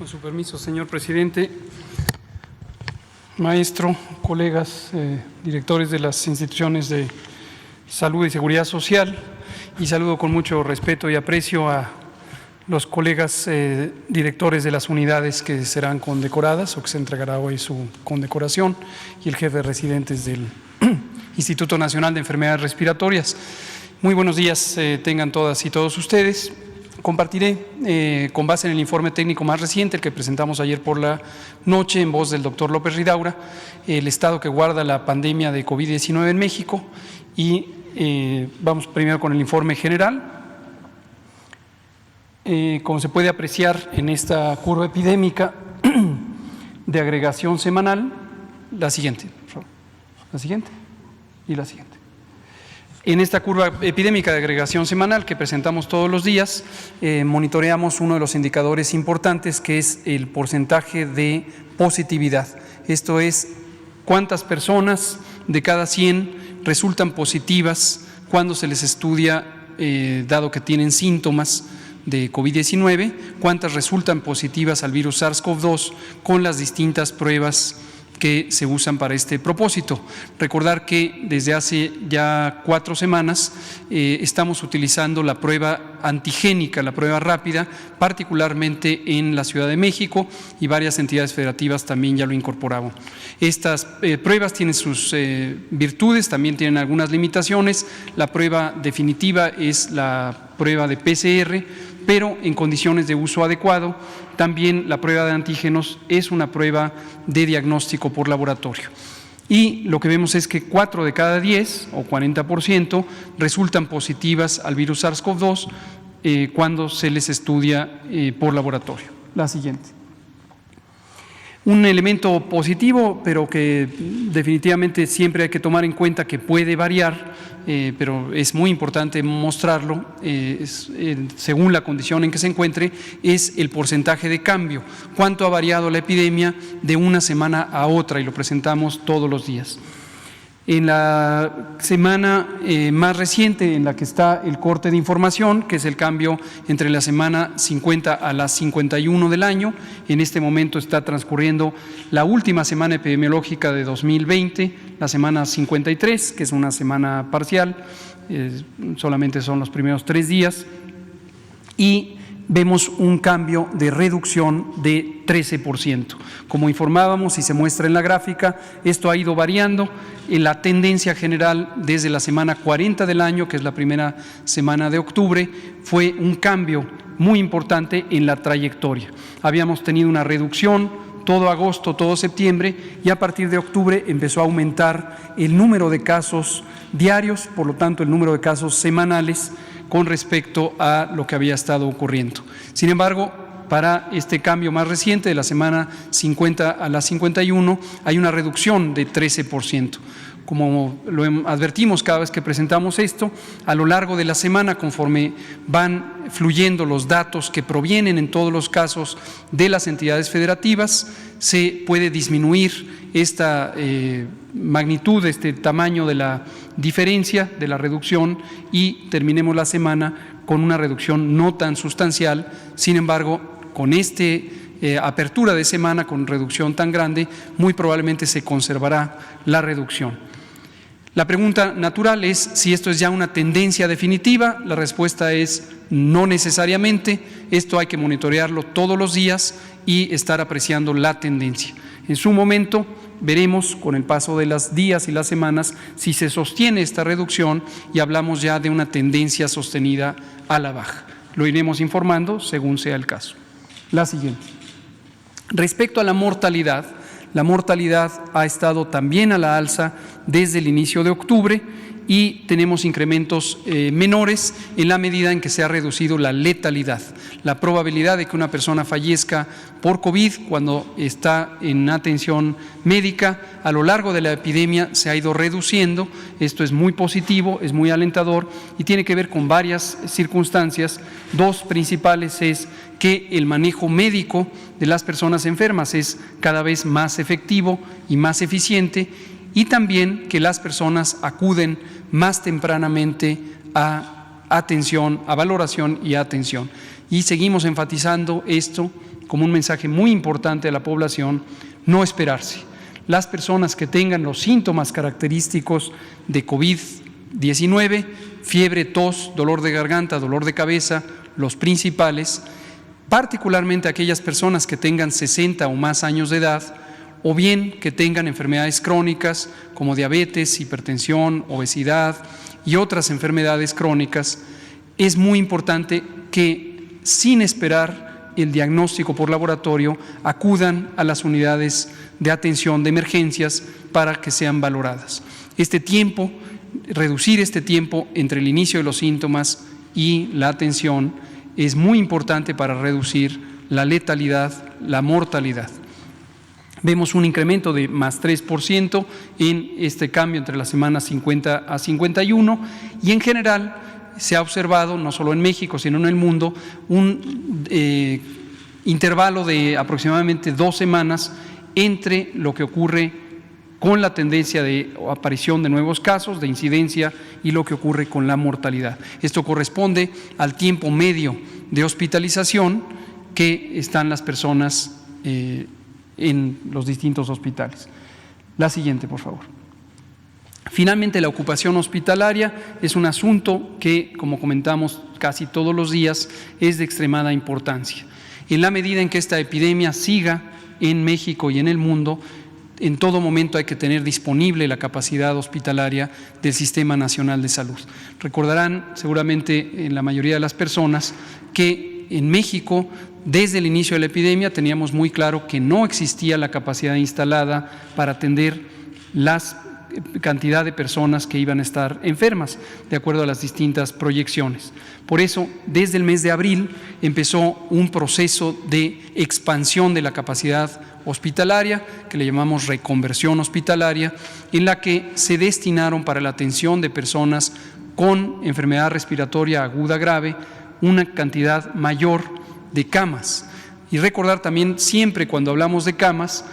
Con su permiso, señor presidente, maestro, colegas, directores de las instituciones de salud y seguridad social, y saludo con mucho respeto y aprecio a los colegas directores de las unidades que serán condecoradas o que se entregará hoy su condecoración, y el jefe de residentes del Instituto Nacional de Enfermedades Respiratorias. Muy buenos días tengan todas y todos ustedes. Compartiré, con base en el informe técnico más reciente, el que presentamos ayer por la noche en voz del doctor López Ridaura, el estado que guarda la pandemia de COVID-19 en México, y vamos primero con el informe general. Como se puede apreciar en esta curva epidémica de agregación semanal, la siguiente, por favor, la siguiente y la siguiente. En esta curva epidémica de agregación semanal que presentamos todos los días, monitoreamos uno de los indicadores importantes, que es el porcentaje de positividad. Esto es, cuántas personas de cada 100 resultan positivas cuando se les estudia, dado que tienen síntomas de COVID-19, cuántas resultan positivas al virus SARS-CoV-2 con las distintas pruebas que se usan para este propósito. Recordar que desde hace ya 4 semanas estamos utilizando la prueba antigénica, la prueba rápida, particularmente en la Ciudad de México, y varias entidades federativas también ya lo incorporaban. Estas pruebas tienen sus virtudes, también tienen algunas limitaciones. La prueba definitiva es la prueba de PCR, pero en condiciones de uso adecuado. También la prueba de antígenos es una prueba de diagnóstico por laboratorio. Y lo que vemos es que 4 de cada 10, o 40%, resultan positivas al virus SARS-CoV-2 cuando se les estudia por laboratorio. La siguiente. Un elemento positivo, pero que definitivamente siempre hay que tomar en cuenta que puede variar, pero es muy importante mostrarlo según la condición en que se encuentre, es el porcentaje de cambio. Cuánto ha variado la epidemia de una semana a otra, y lo presentamos todos los días. En la semana más reciente, en la que está el corte de información, que es el cambio entre la semana 50 a la 51 del año, en este momento está transcurriendo la última semana epidemiológica de 2020, la semana 53, que es una semana parcial, solamente son los primeros 3 días, y vemos un cambio de reducción de 13%. Como informábamos y se muestra en la gráfica, esto ha ido variando. En la tendencia general desde la semana 40 del año, que es la primera semana de octubre, fue un cambio muy importante en la trayectoria. Habíamos tenido una reducción todo agosto, todo septiembre, y a partir de octubre empezó a aumentar el número de casos diarios, por lo tanto el número de casos semanales con respecto a lo que había estado ocurriendo. Sin embargo, para este cambio más reciente, de la semana 50 a la 51, hay una reducción de 13%. Como lo advertimos cada vez que presentamos esto, a lo largo de la semana, conforme van fluyendo los datos que provienen en todos los casos de las entidades federativas, se puede disminuir esta magnitud, este tamaño de la diferencia, de la reducción, y terminemos la semana con una reducción no tan sustancial. Sin embargo, con apertura de semana con reducción tan grande, muy probablemente se conservará la reducción. La pregunta natural es si esto es ya una tendencia definitiva. La respuesta es no necesariamente. Esto hay que monitorearlo todos los días y estar apreciando la tendencia. En su momento veremos, con el paso de los días y las semanas, si se sostiene esta reducción y hablamos ya de una tendencia sostenida a la baja. Lo iremos informando según sea el caso. La siguiente. Respecto a la mortalidad ha estado también a la alza desde el inicio de octubre, y tenemos incrementos menores en la medida en que se ha reducido la letalidad. La probabilidad de que una persona fallezca por COVID cuando está en atención médica a lo largo de la epidemia se ha ido reduciendo. Esto es muy positivo, es muy alentador, y tiene que ver con varias circunstancias. 2 principales es que el manejo médico de las personas enfermas es cada vez más efectivo y más eficiente, y también que las personas acuden más tempranamente a atención, a valoración y a atención. Y seguimos enfatizando esto como un mensaje muy importante a la población, no esperarse. Las personas que tengan los síntomas característicos de COVID-19, fiebre, tos, dolor de garganta, dolor de cabeza, los principales, particularmente aquellas personas que tengan 60 o más años de edad, o bien que tengan enfermedades crónicas como diabetes, hipertensión, obesidad y otras enfermedades crónicas, es muy importante que, sin esperar el diagnóstico por laboratorio, acudan a las unidades de atención de emergencias para que sean valoradas. Reducir este tiempo entre el inicio de los síntomas y la atención es muy importante para reducir la letalidad, la mortalidad. Vemos un incremento de más 3% en este cambio entre las semanas 50 a 51 y en general se ha observado, no solo en México, sino en el mundo, un intervalo de aproximadamente 2 semanas entre lo que ocurre con la tendencia de aparición de nuevos casos, de incidencia, y lo que ocurre con la mortalidad. Esto corresponde al tiempo medio de hospitalización que están las personas en los distintos hospitales. La siguiente, por favor. Finalmente, la ocupación hospitalaria es un asunto que, como comentamos casi todos los días, es de extremada importancia. En la medida en que esta epidemia siga en México y en el mundo, en todo momento hay que tener disponible la capacidad hospitalaria del Sistema Nacional de Salud. Recordarán seguramente en la mayoría de las personas que en México, desde el inicio de la epidemia, teníamos muy claro que no existía la capacidad instalada para atender las cantidad de personas que iban a estar enfermas, de acuerdo a las distintas proyecciones. Por eso, desde el mes de abril empezó un proceso de expansión de la capacidad hospitalaria, que le llamamos reconversión hospitalaria, en la que se destinaron para la atención de personas con enfermedad respiratoria aguda grave una cantidad mayor de camas. Y recordar también, siempre cuando hablamos de camas,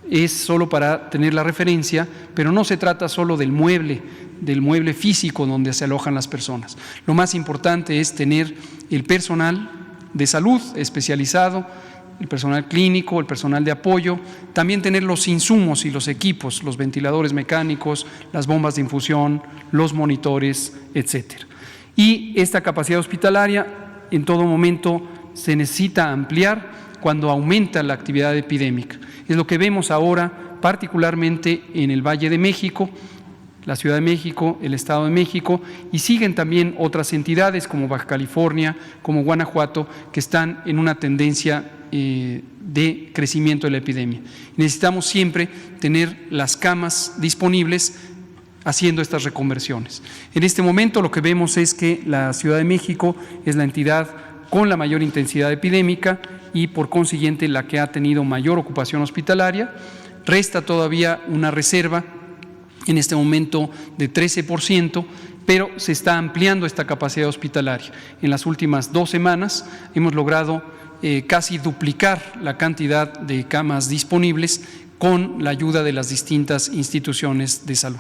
es solo para tener la referencia, pero no se trata solo del mueble físico donde se alojan las personas. Lo más importante es tener el personal de salud especializado, el personal clínico, el personal de apoyo, también tener los insumos y los equipos, los ventiladores mecánicos, las bombas de infusión, los monitores, etcétera. Y esta capacidad hospitalaria en todo momento se necesita ampliar cuando aumenta la actividad epidémica. Es lo que vemos ahora, particularmente en el Valle de México, la Ciudad de México, el Estado de México, y siguen también otras entidades como Baja California, como Guanajuato, que están en una tendencia de crecimiento de la epidemia. Necesitamos siempre tener las camas disponibles haciendo estas reconversiones. En este momento lo que vemos es que la Ciudad de México es la entidad con la mayor intensidad epidémica y por consiguiente la que ha tenido mayor ocupación hospitalaria. Resta todavía una reserva en este momento de 13%, pero se está ampliando esta capacidad hospitalaria. En las últimas 2 semanas hemos logrado casi duplicar la cantidad de camas disponibles con la ayuda de las distintas instituciones de salud.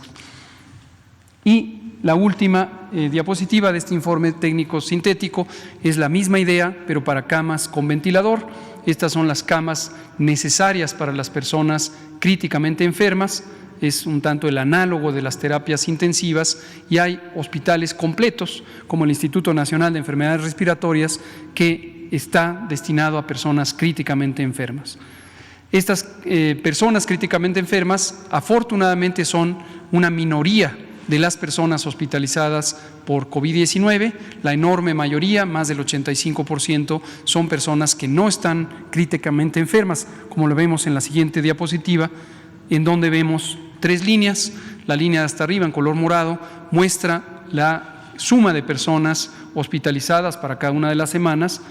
Y la última diapositiva de este informe técnico sintético es la misma idea, pero para camas con ventilador. Estas son las camas necesarias para las personas críticamente enfermas. Es un tanto el análogo de las terapias intensivas y hay hospitales completos, como el Instituto Nacional de Enfermedades Respiratorias, que está destinado a personas críticamente enfermas. Estas personas críticamente enfermas, afortunadamente, son una minoría de las personas hospitalizadas por COVID-19, la enorme mayoría, más del 85%, son personas que no están críticamente enfermas, como lo vemos en la siguiente diapositiva, en donde vemos 3 líneas. La línea de hasta arriba en color morado muestra la suma de personas hospitalizadas para cada una de las semanas,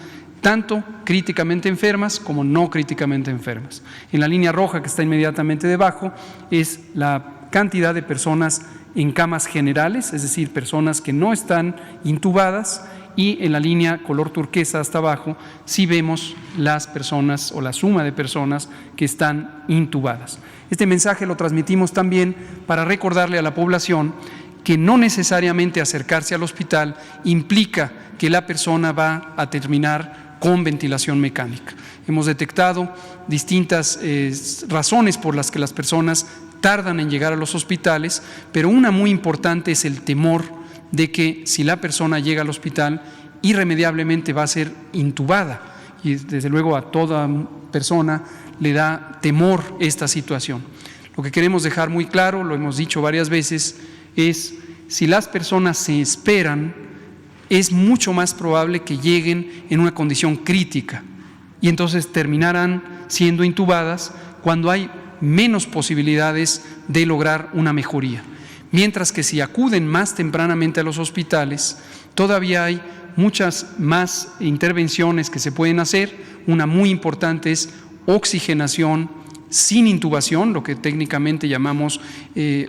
tanto críticamente enfermas como no críticamente enfermas. En la línea roja que está inmediatamente debajo es la cantidad de personas en camas generales, es decir, personas que no están intubadas, y en la línea color turquesa hasta abajo sí vemos las personas o la suma de personas que están intubadas. Este mensaje lo transmitimos también para recordarle a la población que no necesariamente acercarse al hospital implica que la persona va a terminar con ventilación mecánica. Hemos detectado distintas razones por las que las personas tardan en llegar a los hospitales, pero una muy importante es el temor de que si la persona llega al hospital, irremediablemente va a ser intubada, y desde luego a toda persona le da temor esta situación. Lo que queremos dejar muy claro, lo hemos dicho varias veces, es si las personas se esperan, es mucho más probable que lleguen en una condición crítica y entonces terminarán siendo intubadas cuando hay menos posibilidades de lograr una mejoría. Mientras que si acuden más tempranamente a los hospitales, todavía hay muchas más intervenciones que se pueden hacer. Una muy importante es oxigenación sin intubación, lo que técnicamente llamamos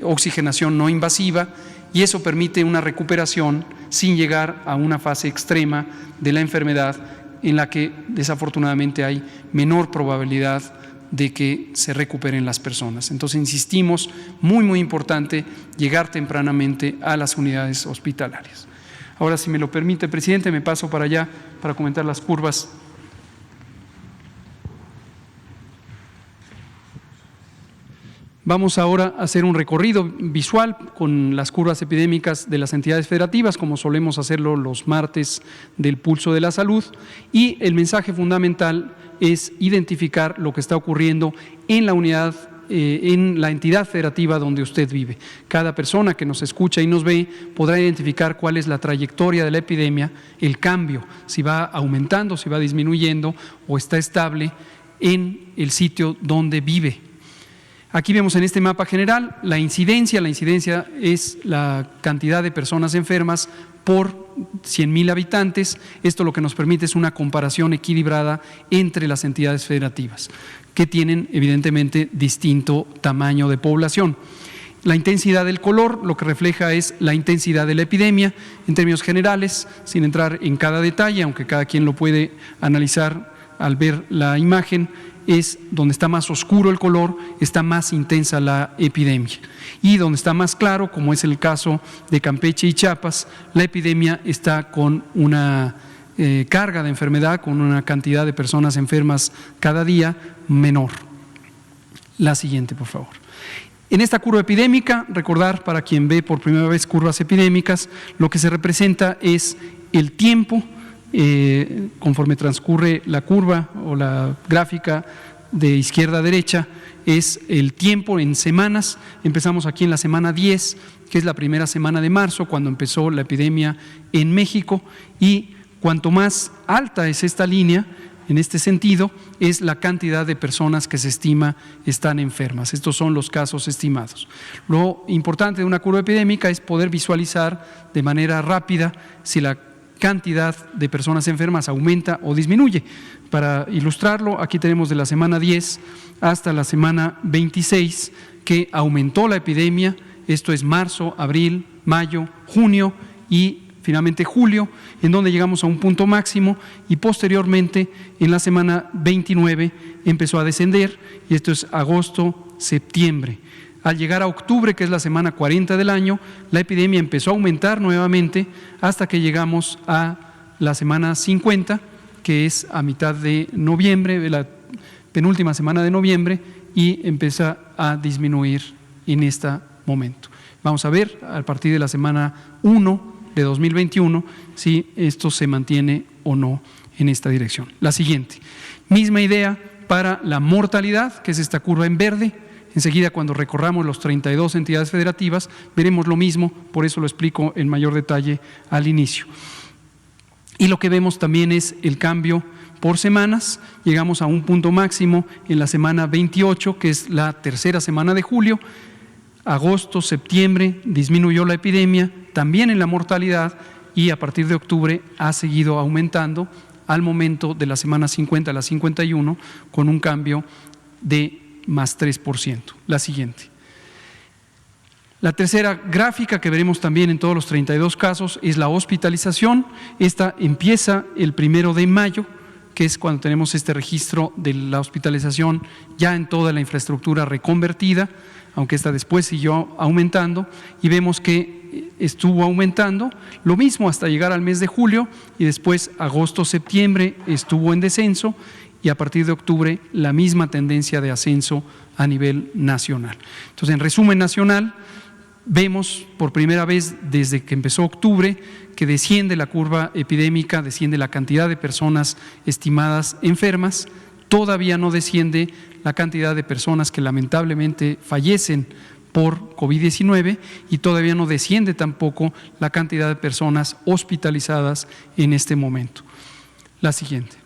oxigenación no invasiva, y eso permite una recuperación sin llegar a una fase extrema de la enfermedad en la que desafortunadamente hay menor probabilidad de que se recuperen las personas. Entonces insistimos, muy importante llegar tempranamente a las unidades hospitalarias. Ahora, si me lo permite, presidente, me paso para allá para comentar las curvas. Vamos ahora a hacer un recorrido visual con las curvas epidémicas de las entidades federativas, como solemos hacerlo los martes del Pulso de la Salud, y el mensaje fundamental es identificar lo que está ocurriendo en la unidad, en la entidad federativa donde usted vive. Cada persona que nos escucha y nos ve podrá identificar cuál es la trayectoria de la epidemia, el cambio, si va aumentando, si va disminuyendo o está estable en el sitio donde vive. Aquí vemos en este mapa general la incidencia es la cantidad de personas enfermas por 100,000 habitantes. Esto lo que nos permite es una comparación equilibrada entre las entidades federativas, que tienen evidentemente distinto tamaño de población. La intensidad del color lo que refleja es la intensidad de la epidemia en términos generales, sin entrar en cada detalle, aunque cada quien lo puede analizar al ver la imagen. Es donde está más oscuro el color, está más intensa la epidemia. Y donde está más claro, como es el caso de Campeche y Chiapas, la epidemia está con una carga de enfermedad, con una cantidad de personas enfermas cada día menor. La siguiente, por favor. En esta curva epidémica, recordar para quien ve por primera vez curvas epidémicas, lo que se representa es el tiempo. Conforme transcurre la curva o la gráfica de izquierda a derecha, es el tiempo en semanas. Empezamos aquí en la semana 10, que es la primera semana de marzo, cuando empezó la epidemia en México, y cuanto más alta es esta línea, en este sentido, es la cantidad de personas que se estima están enfermas. Estos son los casos estimados. Lo importante de una curva epidémica es poder visualizar de manera rápida si la cantidad de personas enfermas aumenta o disminuye. Para ilustrarlo, aquí tenemos de la semana 10 hasta la semana 26 que aumentó la epidemia. Esto es marzo, abril, mayo, junio y finalmente julio, en donde llegamos a un punto máximo, y posteriormente en la semana 29 empezó a descender, y esto es agosto, septiembre. Al llegar a octubre, que es la semana 40 del año, la epidemia empezó a aumentar nuevamente hasta que llegamos a la semana 50, que es a mitad de noviembre, la penúltima semana de noviembre, y empieza a disminuir en este momento. Vamos a ver a partir de la semana 1 de 2021 si esto se mantiene o no en esta dirección. La siguiente, misma idea para la mortalidad, que es esta curva en verde. Enseguida, cuando recorramos los 32 entidades federativas, veremos lo mismo, por eso lo explico en mayor detalle al inicio. Y lo que vemos también es el cambio por semanas. Llegamos a un punto máximo en la semana 28, que es la tercera semana de julio. Agosto, septiembre, disminuyó la epidemia, también en la mortalidad, y a partir de octubre ha seguido aumentando al momento de la semana 50 a la 51, con un cambio de más 3%. La siguiente. La tercera gráfica que veremos también en todos los 32 casos es la hospitalización. Esta empieza el 1 de mayo, que es cuando tenemos este registro de la hospitalización ya en toda la infraestructura reconvertida. aunque esta después siguió aumentando, y vemos que estuvo aumentando, lo mismo hasta llegar al mes de julio, y después agosto, septiembre estuvo en descenso, y a partir de octubre la misma tendencia de ascenso a nivel nacional. Entonces, en resumen nacional, vemos por primera vez desde que empezó octubre que desciende la curva epidémica, desciende la cantidad de personas estimadas enfermas, todavía no desciende la cantidad de personas que lamentablemente fallecen por COVID-19 y todavía no desciende tampoco la cantidad de personas hospitalizadas en este momento. La siguiente.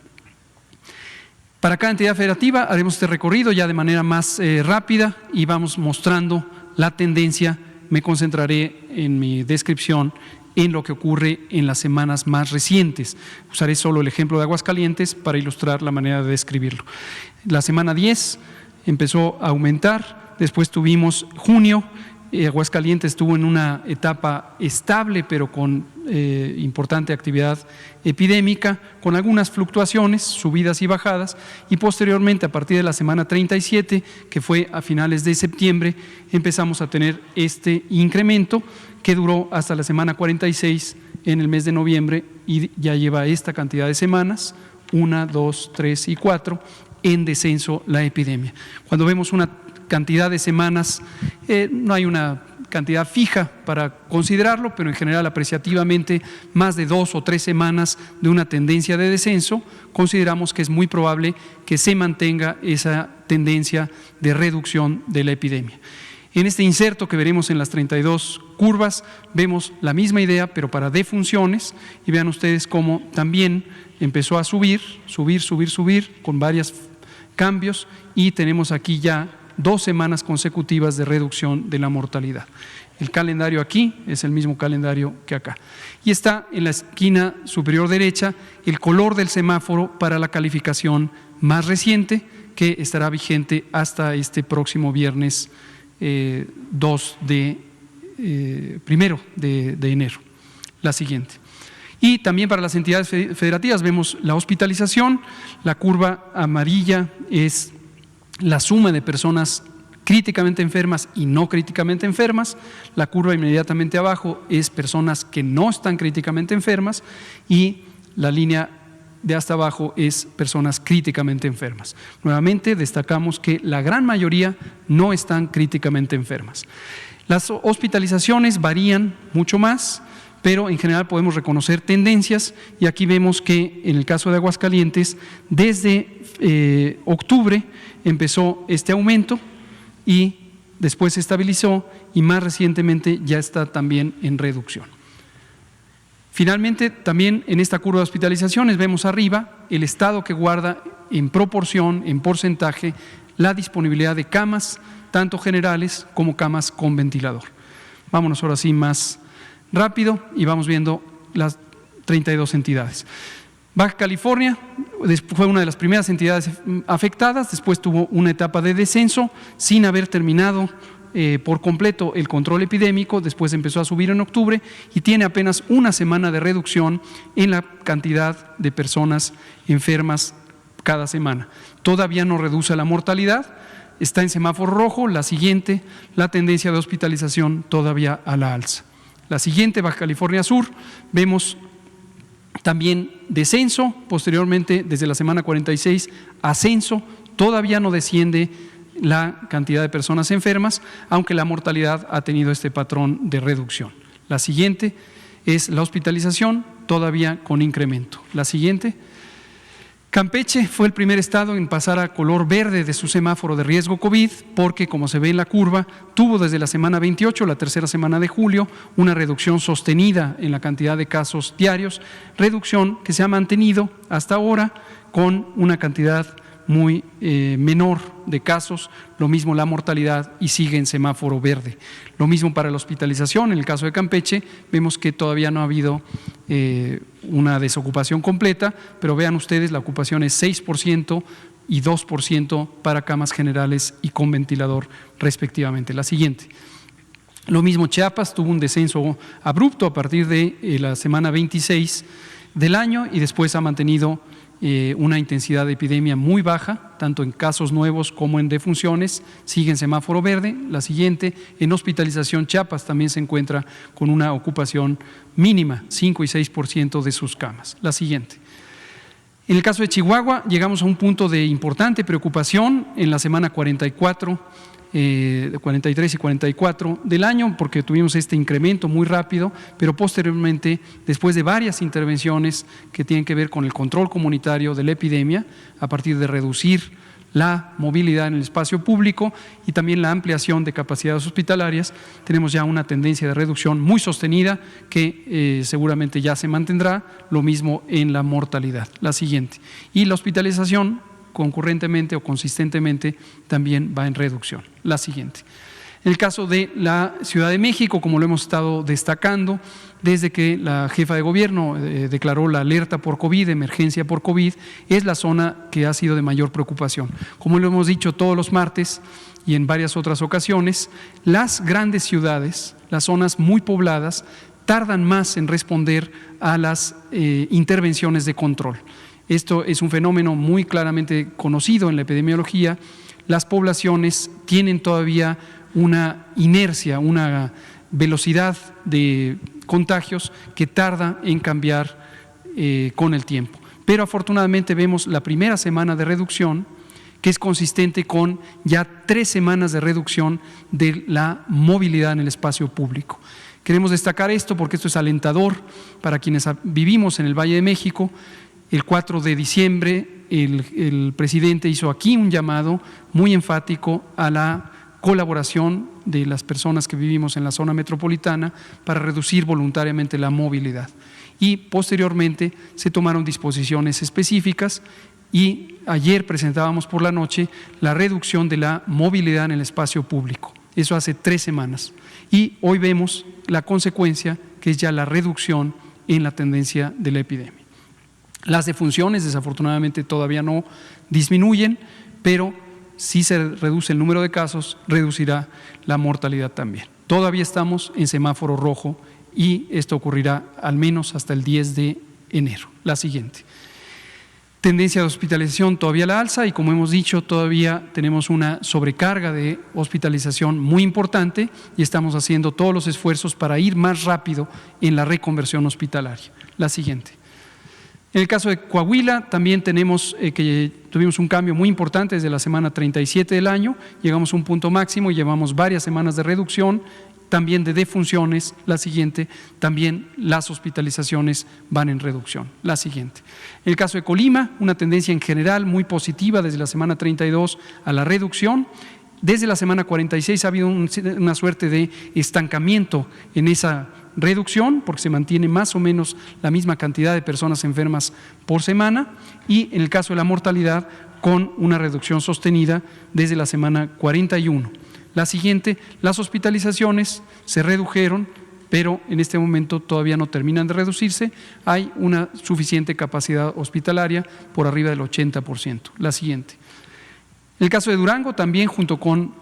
Para cada entidad federativa haremos este recorrido ya de manera más rápida y vamos mostrando la tendencia. Me concentraré en mi descripción en lo que ocurre en las semanas más recientes. Usaré solo el ejemplo de Aguascalientes para ilustrar la manera de describirlo. La semana 10 empezó a aumentar, después tuvimos junio, Aguascalientes estuvo en una etapa estable pero con importante actividad epidémica, con algunas fluctuaciones, subidas y bajadas, y posteriormente a partir de la semana 37, que fue a finales de septiembre, empezamos a tener este incremento que duró hasta la semana 46 en el mes de noviembre y ya lleva esta cantidad de semanas, 1, 2, 3 y 4, en descenso la epidemia. Cuando vemos una cantidad de semanas, no hay una cantidad fija para considerarlo, pero en general apreciativamente más de 2 o 3 semanas de una tendencia de descenso, consideramos que es muy probable que se mantenga esa tendencia de reducción de la epidemia. En este inserto que veremos en las 32 curvas, vemos la misma idea, pero para defunciones, y vean ustedes cómo también empezó a subir, con varios cambios, y tenemos aquí ya 2 semanas consecutivas de reducción de la mortalidad. El calendario aquí es el mismo calendario que acá. Y está en la esquina superior derecha el color del semáforo para la calificación más reciente, que estará vigente hasta este próximo viernes 1 de enero. La siguiente. Y también para las entidades federativas vemos la hospitalización. La curva amarilla es la suma de personas críticamente enfermas y no críticamente enfermas. La curva inmediatamente abajo es personas que no están críticamente enfermas y la línea de hasta abajo es personas críticamente enfermas. Nuevamente destacamos que la gran mayoría no están críticamente enfermas. Las hospitalizaciones varían mucho más, pero en general podemos reconocer tendencias y aquí vemos que en el caso de Aguascalientes desde octubre empezó este aumento y después se estabilizó y más recientemente ya está también en reducción. Finalmente, también en esta curva de hospitalizaciones vemos arriba el estado que guarda en proporción, en porcentaje, la disponibilidad de camas, tanto generales como camas con ventilador. Vámonos ahora sí más rápido y vamos viendo las 32 entidades. Baja California fue una de las primeras entidades afectadas, después tuvo una etapa de descenso sin haber terminado por completo el control epidémico, después empezó a subir en octubre y tiene apenas una semana de reducción en la cantidad de personas enfermas cada semana. Todavía no reduce la mortalidad, está en semáforo rojo. La siguiente, la tendencia de hospitalización todavía a la alza. La siguiente, Baja California Sur, vemos también descenso, posteriormente desde la semana 46, ascenso, todavía no desciende la cantidad de personas enfermas, aunque la mortalidad ha tenido este patrón de reducción. La siguiente es la hospitalización, todavía con incremento. La siguiente. Campeche fue el primer estado en pasar a color verde de su semáforo de riesgo COVID porque, como se ve en la curva, tuvo desde la semana 28, la tercera semana de julio, una reducción sostenida en la cantidad de casos diarios, reducción que se ha mantenido hasta ahora con una cantidad muy menor de casos, lo mismo la mortalidad y sigue en semáforo verde. Lo mismo para la hospitalización, en el caso de Campeche, vemos que todavía no ha habido una desocupación completa, pero vean ustedes, la ocupación es 6% y 2% para camas generales y con ventilador respectivamente. La siguiente. Lo mismo Chiapas, tuvo un descenso abrupto a partir de la semana 26, del año y después ha mantenido una intensidad de epidemia muy baja, tanto en casos nuevos como en defunciones. Sigue en semáforo verde. La siguiente, en hospitalización, Chiapas también se encuentra con una ocupación mínima, 5 y 6% de sus camas. La siguiente. En el caso de Chihuahua, llegamos a un punto de importante preocupación en la semana 44, 43 y 44 del año, porque tuvimos este incremento muy rápido, pero posteriormente, después de varias intervenciones que tienen que ver con el control comunitario de la epidemia, a partir de reducir la movilidad en el espacio público y también la ampliación de capacidades hospitalarias, tenemos ya una tendencia de reducción muy sostenida que seguramente ya se mantendrá, lo mismo en la mortalidad. La siguiente. Y la hospitalización concurrentemente o consistentemente también va en reducción. La siguiente. En el caso de la Ciudad de México, como lo hemos estado destacando, desde que la jefa de gobierno declaró la alerta por COVID, emergencia por COVID, es la zona que ha sido de mayor preocupación. Como lo hemos dicho todos los martes y en varias otras ocasiones, las grandes ciudades, las zonas muy pobladas, tardan más en responder a las intervenciones de control. Esto es un fenómeno muy claramente conocido en la epidemiología. Las poblaciones tienen todavía una inercia, una velocidad de contagios que tarda en cambiar con el tiempo. Pero afortunadamente vemos la primera semana de reducción, que es consistente con ya 3 semanas de reducción de la movilidad en el espacio público. Queremos destacar esto porque esto es alentador para quienes vivimos en el Valle de México. El 4 de diciembre el presidente hizo aquí un llamado muy enfático a la colaboración de las personas que vivimos en la zona metropolitana para reducir voluntariamente la movilidad. Y posteriormente se tomaron disposiciones específicas y ayer presentábamos por la noche la reducción de la movilidad en el espacio público. Eso hace 3 semanas. Y hoy vemos la consecuencia, que es ya la reducción en la tendencia de la epidemia. Las defunciones desafortunadamente todavía no disminuyen, pero si se reduce el número de casos, reducirá la mortalidad también. Todavía estamos en semáforo rojo y esto ocurrirá al menos hasta el 10 de enero. La siguiente. Tendencia de hospitalización todavía a la alza y como hemos dicho todavía tenemos una sobrecarga de hospitalización muy importante y estamos haciendo todos los esfuerzos para ir más rápido en la reconversión hospitalaria. La siguiente. En el caso de Coahuila también tenemos que tuvimos un cambio muy importante desde la semana 37 del año, llegamos a un punto máximo y llevamos varias semanas de reducción, también de defunciones. La siguiente, también las hospitalizaciones van en reducción. La siguiente. En el caso de Colima, una tendencia en general muy positiva desde la semana 32 a la reducción. Desde la semana 46 ha habido una suerte de estancamiento en esa reducción, porque se mantiene más o menos la misma cantidad de personas enfermas por semana, y en el caso de la mortalidad, con una reducción sostenida desde la semana 41. La siguiente, las hospitalizaciones se redujeron, pero en este momento todavía no terminan de reducirse, hay una suficiente capacidad hospitalaria por arriba del 80%. La siguiente. En el caso de Durango, también junto con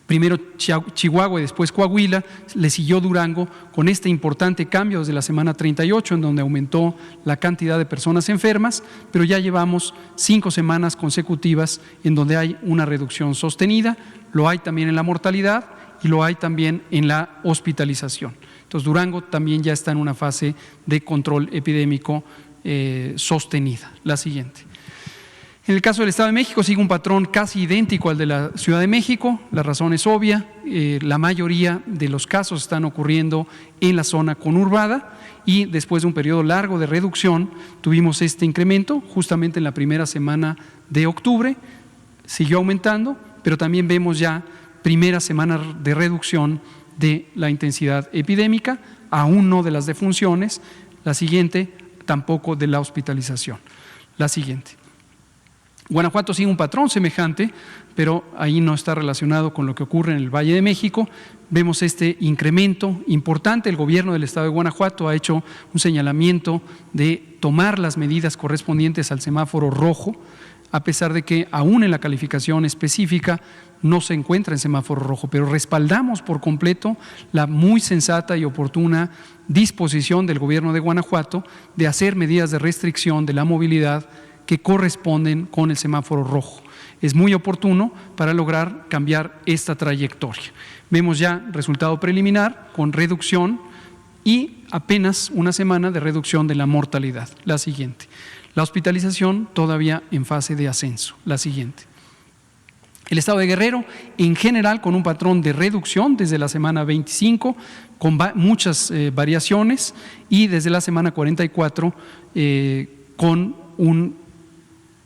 primero Chihuahua y después Coahuila, le siguió Durango con este importante cambio desde la semana 38, en donde aumentó la cantidad de personas enfermas, pero ya llevamos 5 semanas consecutivas en donde hay una reducción sostenida, lo hay también en la mortalidad y lo hay también en la hospitalización. Entonces Durango también ya está en una fase de control epidémico sostenida. La siguiente. En el caso del Estado de México sigue un patrón casi idéntico al de la Ciudad de México. La razón es obvia, la mayoría de los casos están ocurriendo en la zona conurbada y después de un periodo largo de reducción tuvimos este incremento justamente en la primera semana de octubre, siguió aumentando, pero también vemos ya primera semana de reducción de la intensidad epidémica, aún no de las defunciones, la siguiente tampoco de la hospitalización. La siguiente. Guanajuato sigue un patrón semejante, pero ahí no está relacionado con lo que ocurre en el Valle de México. Vemos este incremento importante. El gobierno del estado de Guanajuato ha hecho un señalamiento de tomar las medidas correspondientes al semáforo rojo, a pesar de que aún en la calificación específica no se encuentra en semáforo rojo, pero respaldamos por completo la muy sensata y oportuna disposición del gobierno de Guanajuato de hacer medidas de restricción de la movilidad que corresponden con el semáforo rojo. Es muy oportuno para lograr cambiar esta trayectoria. Vemos ya resultado preliminar con reducción y apenas una semana de reducción de la mortalidad. La siguiente. La hospitalización todavía en fase de ascenso. La siguiente. El estado de Guerrero, en general, con un patrón de reducción desde la semana 25, con muchas variaciones, y desde la semana 44 con un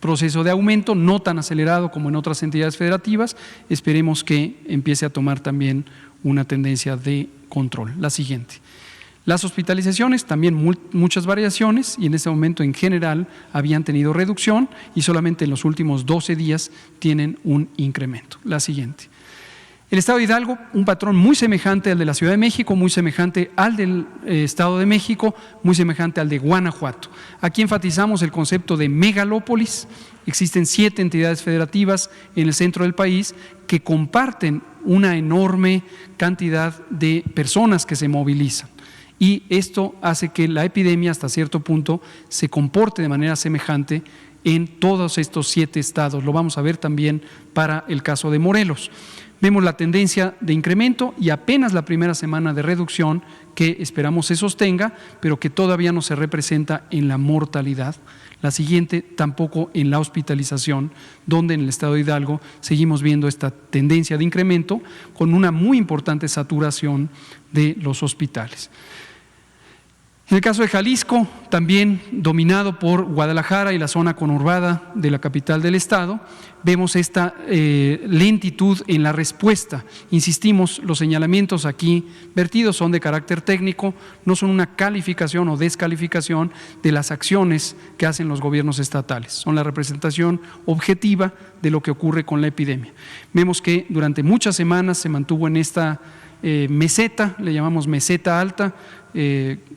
proceso de aumento, no tan acelerado como en otras entidades federativas. Esperemos que empiece a tomar también una tendencia de control. La siguiente. Las hospitalizaciones, también muchas variaciones, y en este momento en general habían tenido reducción y solamente en los últimos 12 días tienen un incremento. La siguiente. El estado de Hidalgo, un patrón muy semejante al de la Ciudad de México, muy semejante al del Estado de México, muy semejante al de Guanajuato. Aquí enfatizamos el concepto de megalópolis. Existen 7 entidades federativas en el centro del país que comparten una enorme cantidad de personas que se movilizan. Y esto hace que la epidemia hasta cierto punto se comporte de manera semejante en todos estos 7 estados. Lo vamos a ver también para el caso de Morelos. Vemos la tendencia de incremento y apenas la primera semana de reducción que esperamos se sostenga, pero que todavía no se representa en la mortalidad. La siguiente tampoco en la hospitalización, donde en el estado de Hidalgo seguimos viendo esta tendencia de incremento con una muy importante saturación de los hospitales. En el caso de Jalisco, también dominado por Guadalajara y la zona conurbada de la capital del estado, vemos esta lentitud en la respuesta. Insistimos, los señalamientos aquí vertidos son de carácter técnico, no son una calificación o descalificación de las acciones que hacen los gobiernos estatales, son la representación objetiva de lo que ocurre con la epidemia. Vemos que durante muchas semanas se mantuvo en esta meseta, le llamamos meseta alta,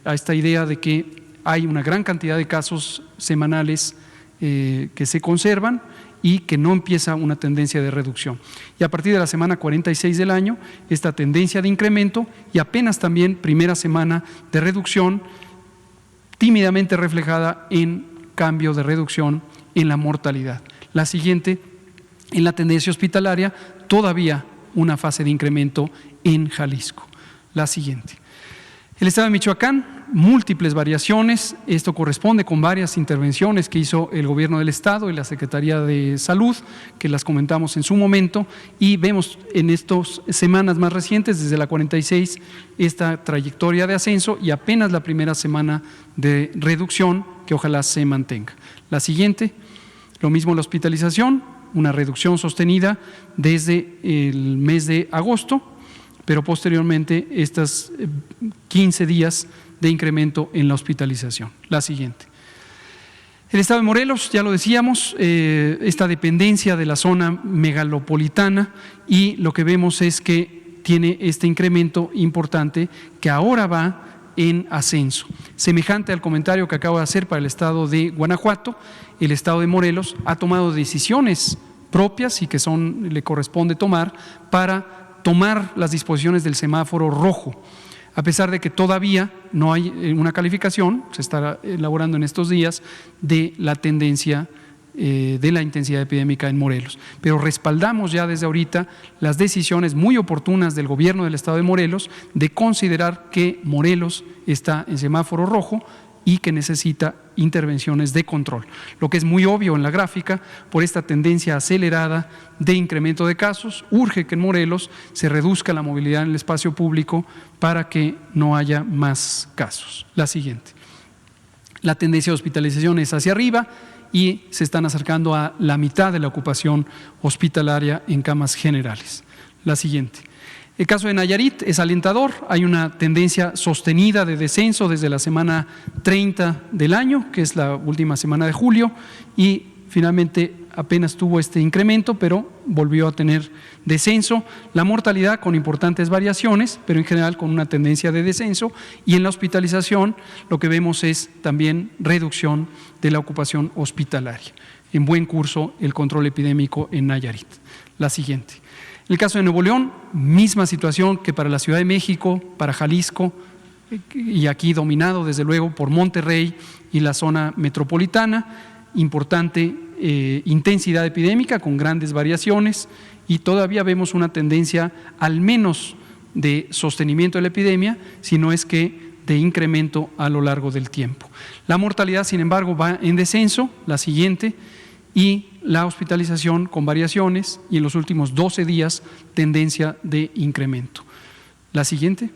a esta idea de que hay una gran cantidad de casos semanales que se conservan y que no empieza una tendencia de reducción. Y a partir de la semana 46 del año, esta tendencia de incremento y apenas también primera semana de reducción, tímidamente reflejada en cambio de reducción en la mortalidad. La siguiente, en la tendencia hospitalaria, todavía una fase de incremento en Jalisco. La siguiente. El estado de Michoacán, múltiples variaciones, esto corresponde con varias intervenciones que hizo el gobierno del estado y la Secretaría de Salud, que las comentamos en su momento, y vemos en estas semanas más recientes, desde la 46, esta trayectoria de ascenso y apenas la primera semana de reducción que ojalá se mantenga. La siguiente, lo mismo la hospitalización, una reducción sostenida desde el mes de agosto, pero posteriormente estos 15 días de incremento en la hospitalización. La siguiente. El estado de Morelos, ya lo decíamos, esta dependencia de la zona megalopolitana, y lo que vemos es que tiene este incremento importante que ahora va en ascenso. Semejante al comentario que acabo de hacer para el estado de Guanajuato, el estado de Morelos ha tomado decisiones propias y que le corresponde tomar para tomar las disposiciones del semáforo rojo, a pesar de que todavía no hay una calificación, se está elaborando en estos días, de la tendencia de la intensidad epidémica en Morelos. Pero respaldamos ya desde ahorita las decisiones muy oportunas del gobierno del estado de Morelos de considerar que Morelos está en semáforo rojo y que necesita intervenciones de control, lo que es muy obvio en la gráfica por esta tendencia acelerada de incremento de casos. Urge que en Morelos se reduzca la movilidad en el espacio público para que no haya más casos. La siguiente. La tendencia de hospitalización es hacia arriba y se están acercando a la mitad de la ocupación hospitalaria en camas generales. La siguiente. El caso de Nayarit es alentador, hay una tendencia sostenida de descenso desde la semana 30 del año, que es la última semana de julio, y finalmente apenas tuvo este incremento, pero volvió a tener descenso. La mortalidad con importantes variaciones, pero en general con una tendencia de descenso. Y en la hospitalización lo que vemos es también reducción de la ocupación hospitalaria. En buen curso el control epidémico en Nayarit. La siguiente. En el caso de Nuevo León, misma situación que para la Ciudad de México, para Jalisco, y aquí dominado desde luego por Monterrey y la zona metropolitana, importante intensidad epidémica con grandes variaciones y todavía vemos una tendencia al menos de sostenimiento de la epidemia, si no es que de incremento a lo largo del tiempo. La mortalidad, sin embargo, va en descenso, la siguiente, y la hospitalización con variaciones y en los últimos 12 días tendencia de incremento. La siguiente.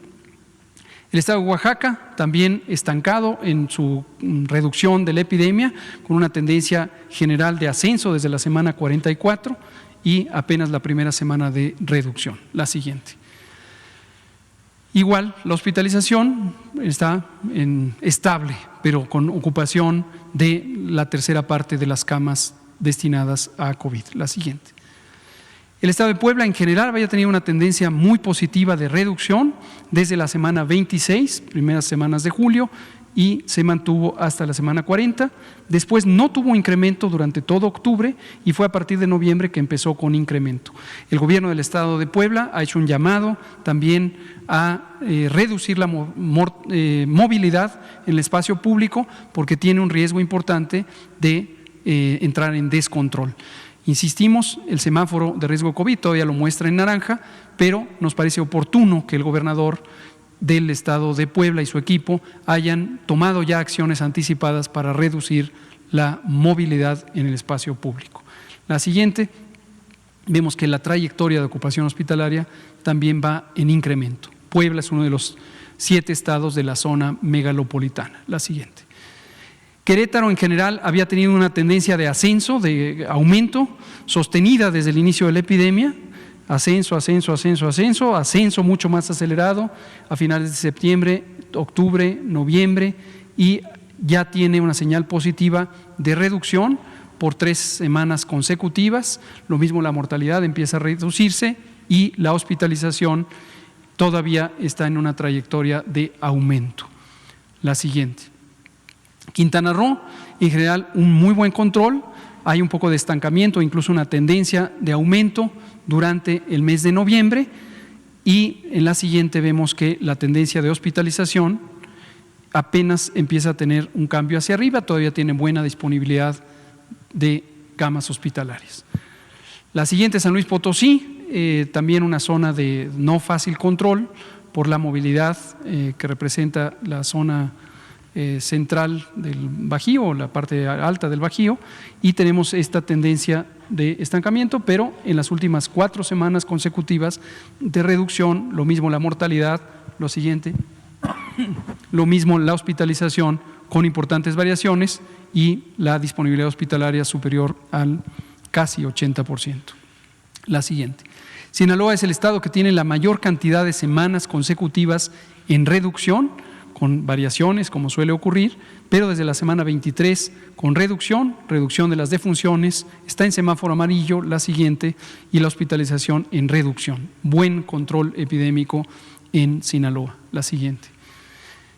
El estado de Oaxaca también estancado en su reducción de la epidemia, con una tendencia general de ascenso desde la semana 44 y apenas la primera semana de reducción. La siguiente. Igual, la hospitalización está estable, pero con ocupación de la tercera parte de las camas destinadas a COVID. La siguiente. El estado de Puebla en general había tenido una tendencia muy positiva de reducción desde la semana 26, primeras semanas de julio, y se mantuvo hasta la semana 40. Después no tuvo incremento durante todo octubre y fue a partir de noviembre que empezó con incremento. El gobierno del estado de Puebla ha hecho un llamado también a reducir la movilidad en el espacio público porque tiene un riesgo importante de entrar en descontrol. Insistimos, el semáforo de riesgo COVID todavía lo muestra en naranja, pero nos parece oportuno que el gobernador del estado de Puebla y su equipo hayan tomado ya acciones anticipadas para reducir la movilidad en el espacio público. La siguiente, vemos que la trayectoria de ocupación hospitalaria también va en incremento. Puebla es uno de los 7 estados de la zona megalopolitana. La siguiente. Querétaro en general había tenido una tendencia de ascenso, de aumento, sostenida desde el inicio de la epidemia, ascenso mucho más acelerado a finales de septiembre, octubre, noviembre y ya tiene una señal positiva de reducción por 3 semanas consecutivas. Lo mismo la mortalidad empieza a reducirse y la hospitalización todavía está en una trayectoria de aumento. La siguiente. Quintana Roo, en general, un muy buen control, hay un poco de estancamiento, incluso una tendencia de aumento durante el mes de noviembre y en la siguiente vemos que la tendencia de hospitalización apenas empieza a tener un cambio hacia arriba, todavía tiene buena disponibilidad de camas hospitalarias. La siguiente, San Luis Potosí, también una zona de no fácil control por la movilidad que representa la zona central del Bajío, la parte alta del Bajío, y tenemos esta tendencia de estancamiento, pero en las últimas 4 semanas consecutivas de reducción, lo mismo la mortalidad, lo siguiente, lo mismo la hospitalización con importantes variaciones y la disponibilidad hospitalaria superior al casi 80%. La siguiente. Sinaloa es el estado que tiene la mayor cantidad de semanas consecutivas en reducción, con variaciones como suele ocurrir, pero desde la semana 23 con reducción de las defunciones, está en semáforo amarillo, la siguiente, y la hospitalización en reducción. Buen control epidémico en Sinaloa, la siguiente.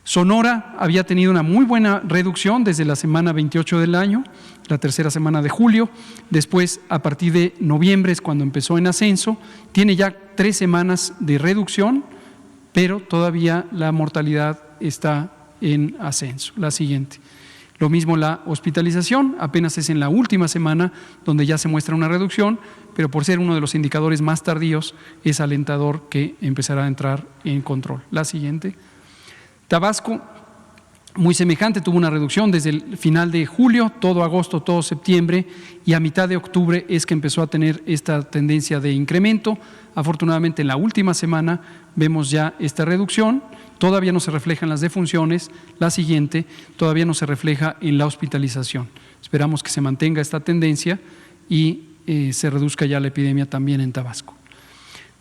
Sonora había tenido una muy buena reducción desde la semana 28 del año, la tercera semana de julio, después a partir de noviembre es cuando empezó en ascenso, tiene ya 3 semanas de reducción, pero todavía la mortalidad está en ascenso. La siguiente. Lo mismo la hospitalización, apenas es en la última semana donde ya se muestra una reducción, pero por ser uno de los indicadores más tardíos es alentador que empezará a entrar en control. La siguiente. Tabasco, muy semejante, tuvo una reducción desde el final de julio, todo agosto, todo septiembre y a mitad de octubre es que empezó a tener esta tendencia de incremento. Afortunadamente en la última semana vemos ya esta reducción, todavía no se refleja en las defunciones, la siguiente todavía no se refleja en la hospitalización. Esperamos que se mantenga esta tendencia y se reduzca ya la epidemia también en Tabasco.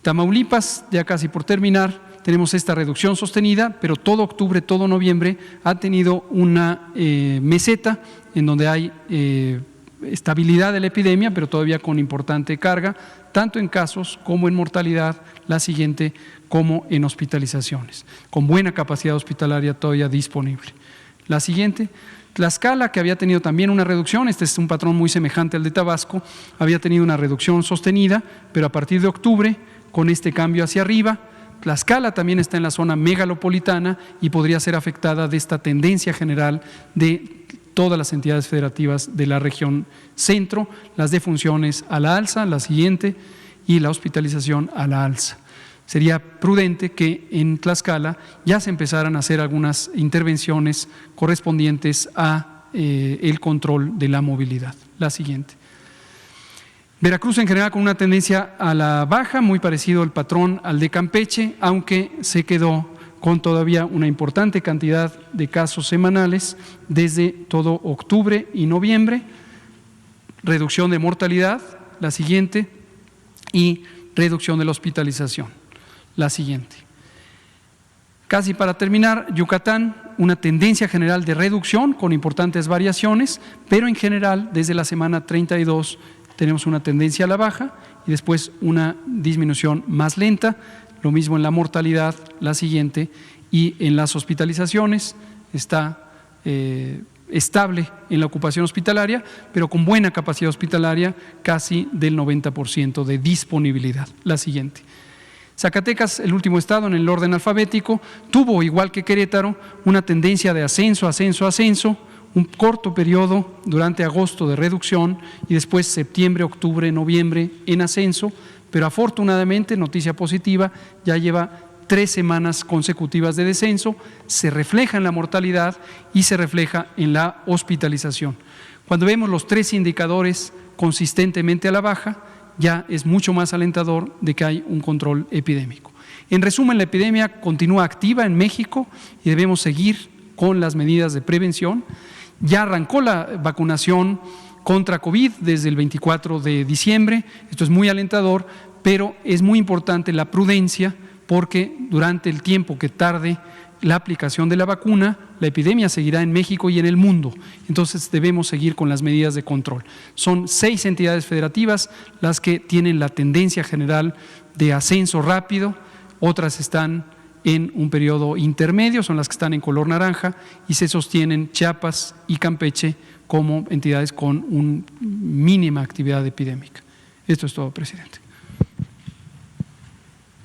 Tamaulipas, ya casi por terminar, tenemos esta reducción sostenida, pero todo octubre, todo noviembre ha tenido una meseta en donde hay estabilidad de la epidemia, pero todavía con importante carga, tanto en casos como en mortalidad, la siguiente, como en hospitalizaciones, con buena capacidad hospitalaria todavía disponible. La siguiente, Tlaxcala, que había tenido también una reducción, este es un patrón muy semejante al de Tabasco, había tenido una reducción sostenida, pero a partir de octubre, con este cambio hacia arriba, Tlaxcala también está en la zona megalopolitana y podría ser afectada de esta tendencia general de todas las entidades federativas de la región centro, las defunciones a la alza, la siguiente, y la hospitalización a la alza. Sería prudente que en Tlaxcala ya se empezaran a hacer algunas intervenciones correspondientes a el control de la movilidad. La siguiente. Veracruz en general con una tendencia a la baja, muy parecido al patrón al de Campeche, aunque se quedó con todavía una importante cantidad de casos semanales desde todo octubre y noviembre, reducción de mortalidad, la siguiente, y reducción de la hospitalización. La siguiente. Casi para terminar, Yucatán, una tendencia general de reducción con importantes variaciones, pero en general desde la semana 32 tenemos una tendencia a la baja y después una disminución más lenta, lo mismo en la mortalidad, la siguiente, y en las hospitalizaciones está estable en la ocupación hospitalaria, pero con buena capacidad hospitalaria, casi del 90% de disponibilidad. La siguiente. Zacatecas, el último estado en el orden alfabético, tuvo, igual que Querétaro, una tendencia de ascenso, ascenso, ascenso, un corto periodo durante agosto de reducción y después septiembre, octubre, noviembre en ascenso, pero afortunadamente, noticia positiva, ya lleva 3 semanas consecutivas de descenso, se refleja en la mortalidad y se refleja en la hospitalización. Cuando vemos los 3 indicadores consistentemente a la baja, ya es mucho más alentador de que hay un control epidémico. En resumen, la epidemia continúa activa en México y debemos seguir con las medidas de prevención. Ya arrancó la vacunación contra COVID desde el 24 de diciembre, esto es muy alentador, pero es muy importante la prudencia porque durante el tiempo que tarde la aplicación de la vacuna, la epidemia seguirá en México y en el mundo. Entonces debemos seguir con las medidas de control. Son 6 entidades federativas las que tienen la tendencia general de ascenso rápido, otras están en un periodo intermedio, son las que están en color naranja y se sostienen Chiapas y Campeche como entidades con una mínima actividad epidémica. Esto es todo, presidente.